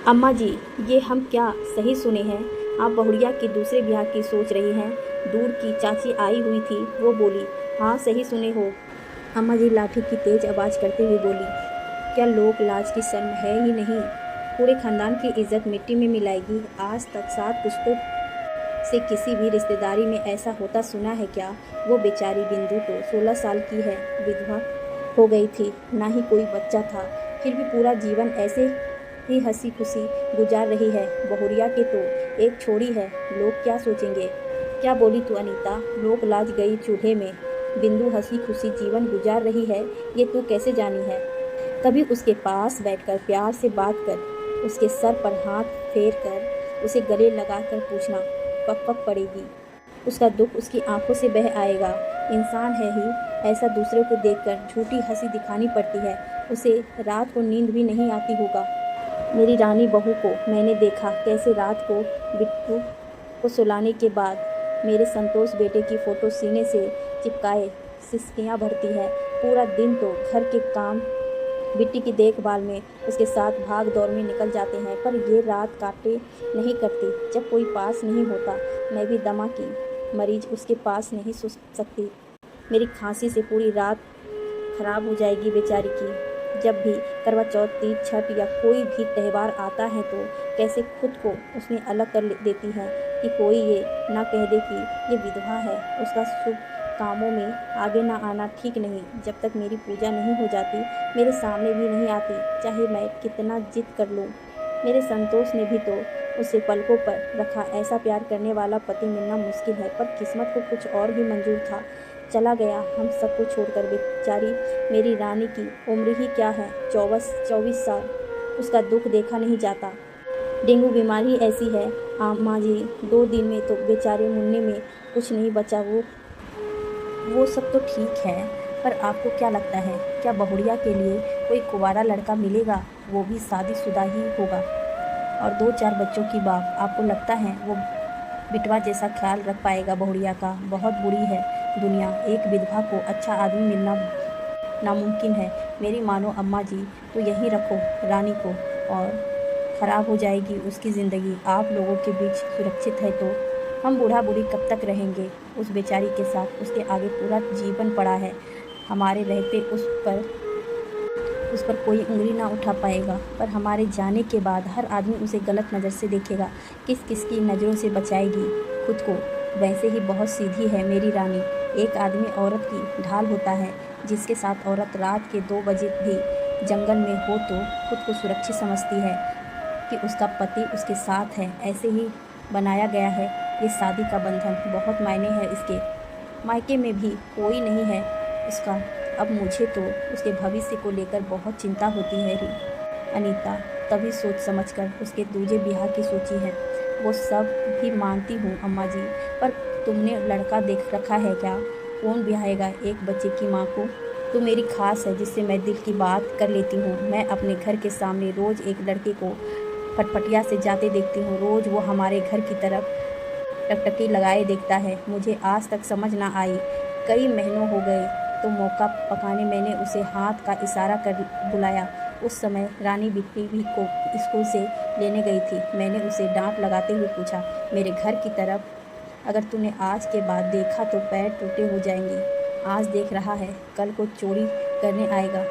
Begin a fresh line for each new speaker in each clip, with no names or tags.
अम्मा जी, ये हम क्या सही सुने हैं? आप बहुड़िया के दूसरे ब्याह की सोच रही हैं? दूर की चाची आई हुई थी, वो बोली। हाँ सही सुने हो। अम्मा जी लाठी की तेज आवाज़ करते हुए बोली। क्या लोक लाज की शर्म है ही नहीं? पूरे खानदान की इज्जत मिट्टी में मिलाएगी। आज तक 7 पुश्तों से किसी भी रिश्तेदारी में ऐसा होता सुना है क्या? वो बेचारी बिंदु तो 16 साल की है, विधवा हो गई थी, ना ही कोई बच्चा था, फिर भी पूरा जीवन ऐसे ही हंसी खुशी गुजार रही है। बहुरिया के तो एक छोड़ी है, लोग क्या सोचेंगे? क्या बोली तू अनीता? लोक लाज गई चूल्हे में, बिंदु हंसी खुशी जीवन गुजार रही है, ये तू कैसे जानी है? कभी उसके पास बैठकर प्यार से बात कर, उसके सर पर हाथ फेर कर उसे गले लगाकर पूछना, पक पक पड़ेगी। उसका दुख उसकी आंखों से बह आएगा। इंसान है ही, ऐसा दूसरों को देखकर झूठी हंसी दिखानी पड़ती है। उसे रात को नींद भी नहीं आती होगा। मेरी रानी बहू को मैंने देखा कैसे रात को बिट्टू को सुलाने के बाद मेरे संतोष बेटे की फ़ोटो सीने से चिपकाए सिसकियाँ भरती है। पूरा दिन तो घर के काम बिट्टी की देखभाल में उसके साथ भाग दौड़ में निकल जाते हैं, पर ये रात काटे नहीं करती जब कोई पास नहीं होता। मैं भी दमा की मरीज उसके पास नहीं सो सकती। मेरी खांसी से पूरी रात खराब हो जाएगी बेचारी की। जब भी करवा चौथ, तीज, छठ या कोई भी त्यौहार आता है तो कैसे खुद को उसने अलग कर देती है कि कोई ये ना कह दे कि ये विधवा है। उसका शुभ कामों में आगे ना आना ठीक नहीं। जब तक मेरी पूजा नहीं हो जाती, मेरे सामने भी नहीं आती, चाहे मैं कितना जिद कर लूँ। मेरे संतोष ने भी तो उसे पलकों पर रखा। ऐसा प्यार करने वाला पति मिलना मुश्किल है, पर किस्मत को कुछ और भी मंजूर था। चला गया हम सबको छोड़कर। बेचारी मेरी रानी की उम्र ही क्या है, 24 साल। उसका दुख देखा नहीं जाता। डेंगू बीमारी ऐसी है अम्मा जी, 2 दिन में तो बेचारे मुन्ने में कुछ नहीं बचा। वो सब तो ठीक है, पर आपको क्या लगता है, क्या बहुड़िया के लिए कोई कुंवारा लड़का मिलेगा? वो भी शादीशुदा ही होगा और 2-4 बच्चों की बाप। आपको लगता है वो बिटवा जैसा ख्याल रख पाएगा बहुड़िया का? बहुत बुरी है दुनिया। एक विधवा को अच्छा आदमी मिलना नामुमकिन है। मेरी मानो अम्मा जी, तो यहीं रखो रानी को, और ख़राब हो जाएगी उसकी ज़िंदगी। आप लोगों के बीच सुरक्षित है तो हम बूढ़ा बूढ़ी कब तक रहेंगे उस बेचारी के साथ? उसके आगे पूरा जीवन पड़ा है। हमारे रहते उस पर कोई उंगली ना उठा पाएगा, पर हमारे जाने के बाद हर आदमी उसे गलत नज़र से देखेगा। किस किस की नज़रों से बचाएगी खुद को? वैसे ही बहुत सीधी है मेरी रानी। एक आदमी औरत की ढाल होता है। जिसके साथ औरत रात के 2 बजे भी जंगल में हो तो खुद को सुरक्षित समझती है कि उसका पति उसके साथ है। ऐसे ही बनाया गया है ये शादी का बंधन। बहुत मायने है इसके। मायके में भी कोई नहीं है उसका। अब मुझे तो उसके भविष्य को लेकर बहुत चिंता होती है री अनीता। तभी सोच समझकर उसके दूजे ब्याह की सोची है। वो सब भी मानती हूँ अम्मा जी, पर तुमने लड़का देख रखा है क्या? कौन ब्याहेगा एक बच्चे की माँ को? तू मेरी खास है जिससे मैं दिल की बात कर लेती हूँ। मैं अपने घर के सामने रोज़ एक लड़के को फटफटिया से जाते देखती हूँ। रोज़ वो हमारे घर की तरफ टकटकी लगाए देखता है। मुझे आज तक समझ ना आई। कई महीनों हो गए तो मौका पकाने मैंने उसे हाथ का इशारा कर बुलाया। उस समय रानी बिट्टी भी को स्कूल से लेने गई थी। मैंने उसे डांट लगाते हुए पूछा, मेरे घर की तरफ अगर तूने आज के बाद देखा तो पैर टूटे हो जाएंगे। आज देख रहा है, कल को चोरी करने आएगा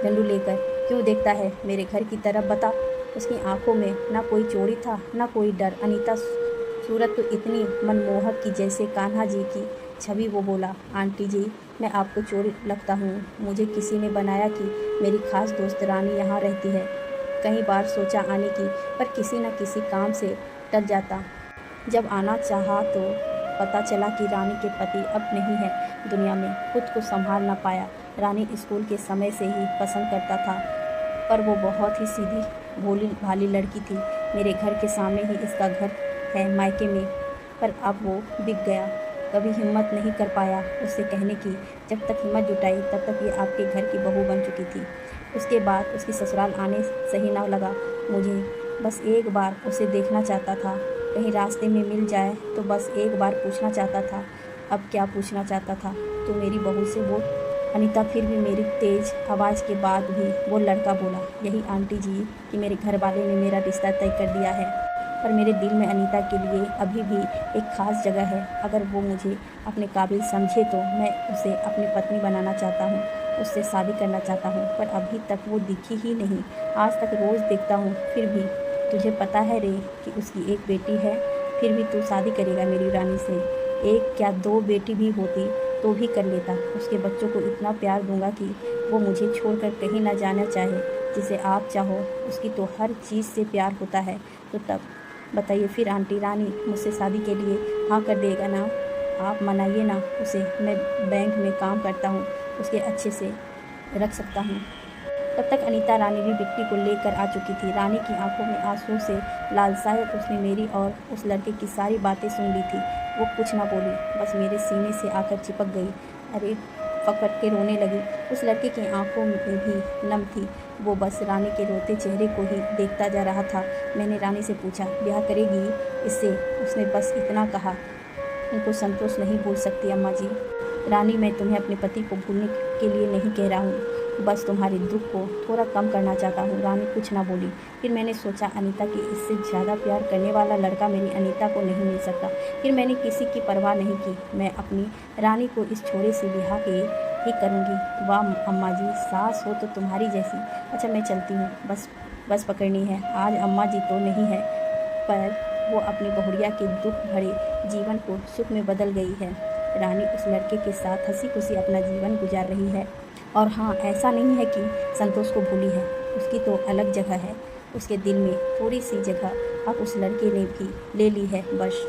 डंडू लेकर। क्यों देखता है मेरे घर की तरफ, बता? उसकी आंखों में ना कोई चोरी था ना कोई डर। अनीता सूरत तो इतनी मनमोहक की जैसे कान्हा जी की छवि। वो बोला, आंटी जी मैं आपको चोर लगता हूँ? मुझे किसी ने बनाया कि मेरी खास दोस्त रानी यहाँ रहती है। कई बार सोचा आने की, पर किसी न किसी काम से टल जाता। जब आना चाहा तो पता चला कि रानी के पति अब नहीं है दुनिया में। खुद को संभाल ना पाया। रानी स्कूल के समय से ही पसंद करता था, पर वो बहुत ही सीधी भोली भाली लड़की थी। मेरे घर के सामने ही इसका घर है मायके में, पर अब वो बिक गया। कभी हिम्मत नहीं कर पाया उससे कहने की। जब तक हिम्मत जुटाई तब तक ये आपके घर की बहू बन चुकी थी। उसके बाद उसकी ससुराल आने सही ना लगा मुझे। बस एक बार उसे देखना चाहता था, कहीं रास्ते में मिल जाए तो बस एक बार पूछना चाहता था। अब क्या पूछना चाहता था? तो मेरी बहू से वो अनीता फिर भी मेरी तेज़ आवाज़ के बाद भी वो लड़का बोला, यही आंटी जी कि मेरे घर वाले ने मेरा रिश्ता तय कर दिया है, पर मेरे दिल में अनीता के लिए अभी भी एक ख़ास जगह है। अगर वो मुझे अपने काबिल समझे तो मैं उसे अपनी पत्नी बनाना चाहता हूँ, उससे शादी करना चाहता हूँ, पर अभी तक वो दिखी ही नहीं। आज तक रोज़ देखता हूँ, फिर भी। तुझे पता है रे कि उसकी एक बेटी है, फिर भी तू शादी करेगा मेरी रानी से। एक क्या 2 बेटी भी होती तो भी कर लेता। उसके बच्चों को इतना प्यार दूंगा कि वो मुझे छोड़कर कहीं ना जाना चाहे। जिसे आप चाहो उसकी तो हर चीज़ से प्यार होता है। तो तब बताइए फिर आंटी रानी मुझसे शादी के लिए हाँ कर देगा ना? आप मनाइए ना उसे। मैं बैंक में काम करता हूँ, उसके अच्छे से रख सकता हूँ। तब तक अनीता रानी भी बिट्टी को लेकर आ चुकी थी। रानी की आंखों में आंसू से लाल, शायद उसने मेरी और उस लड़के की सारी बातें सुन ली थी। वो कुछ ना बोली, बस मेरे सीने से आकर चिपक गई। अरे पकड़ के रोने लगी। उस लड़के की आंखों में भी नम थी। वो बस रानी के रोते चेहरे को ही देखता जा रहा था। मैंने रानी से पूछा, ब्याह करेगी इससे? उसने बस इतना कहा, उनको संतोष नहीं भूल सकती अम्मा जी। रानी, मैं तुम्हें अपने पति को भूलने के लिए नहीं कह रहा हूँ, बस तुम्हारे दुख को थोड़ा कम करना चाहता हूँ। रानी कुछ ना बोली। फिर मैंने सोचा अनीता की इससे ज़्यादा प्यार करने वाला लड़का मेरी अनीता को नहीं मिल सकता। फिर मैंने किसी की परवाह नहीं की। मैं अपनी रानी को इस छोरे से ब्याह के ही करूँगी। वाह अम्मा जी, सास हो तो तुम्हारी जैसी। अच्छा मैं चलती हूँ, बस पकड़नी है। आज अम्मा जी तो नहीं है, पर वो अपनी बहुरिया के दुख भरे जीवन को सुख में बदल गई है। रानी उस लड़के के साथ हंसी खुशी अपना जीवन गुजार रही है। और हाँ, ऐसा नहीं है कि संतोष को भूली है, उसकी तो अलग जगह है। उसके दिल में थोड़ी सी जगह अब उस लड़के ने भी ले ली है बस।